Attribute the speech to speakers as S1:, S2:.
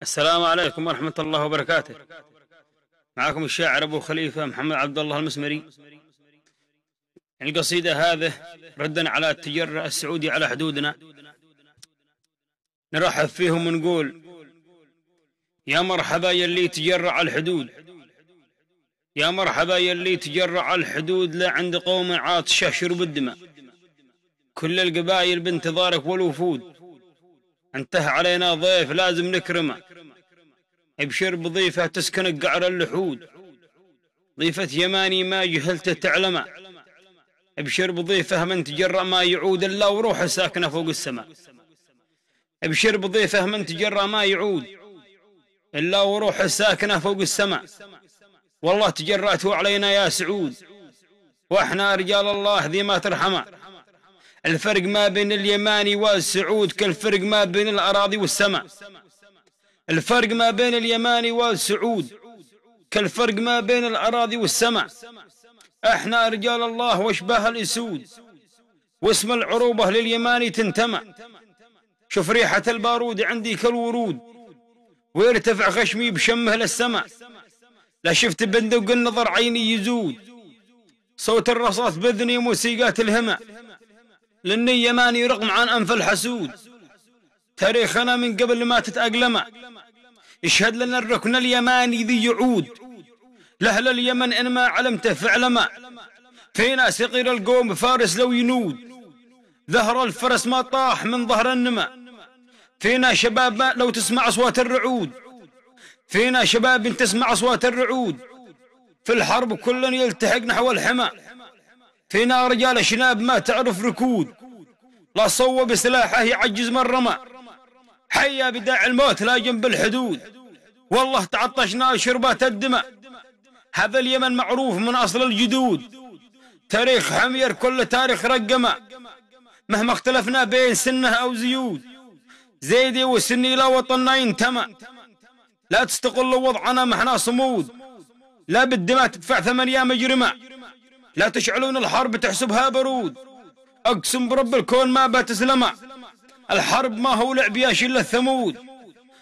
S1: السلام عليكم ورحمة الله وبركاته. معكم الشاعر أبو خليفة محمد عبد الله المسمري. القصيدة هذه ردا على التجرع السعودي على حدودنا، نرحب فيهم ونقول يا مرحبا يلي تجرع الحدود، يا مرحبا يلي تجرع الحدود، لا عند قوم عاطشة شرب الدماء، كل القبائل بانتظارك والوفود، انته علينا ضيف لازم نكرمه، ابشر بضيفة تسكن قعر اللحود، ضيفة يماني ما جهلته تعلمه، ابشر بضيفه من تجرأ ما يعود الا وروحه ساكنه فوق السماء، ابشر بضيفه من تجرأ ما يعود الا وروحه ساكنه فوق السماء، والله تجرأتوا علينا يا سعود واحنا رجال الله ذي ما ترحمه، الفرق ما بين اليماني والسعود كالفرق ما بين الأراضي والسماء، الفرق ما بين اليماني والسعود كالفرق ما بين الأراضي والسماء، احنا رجال الله واشباه الأسود، واسم العروبة لليماني تنتمى، شوف ريحة البارود عندي كالورود، ويرتفع خشمي بشمه للسماء، لا شفت بندق النظر عيني يزود، صوت الرصاص بذني موسيقات الهمة، لاني يماني رغم عن انف الحسود، تاريخنا من قبل ما تتأقلم، يشهد لنا الركن اليماني ذي يعود، لأهل اليمن إن ما علمته فعلما، فينا صغير القوم فارس لو ينود، ظهر الفرس ما طاح من ظهر النمى، فينا شباب ما لو تسمع أصوات الرعود، فينا شباب تسمع أصوات الرعود، في الحرب كل يلتحق نحو الحمى، فينا رجال شناب ما تعرف ركود، لا صوب سلاحه يعجز من رمى، حيا بداع الموت لا جنب الحدود، والله تعطشنا شربات الدماء، هذا اليمن معروف من أصل الجدود، تاريخ حمير كل تاريخ رقمه، مهما اختلفنا بين سنه أو زيود، زيدي وسني لا وطننا ينتمى، لا تستقلوا وضعنا محنا صمود، لا بالدماء تدفع ثمن يا مجرمة، لا تشعلون الحرب تحسبها برود، أقسم برب الكون ما بتسلمه، الحرب ما هو لعب يا شلة الثمود،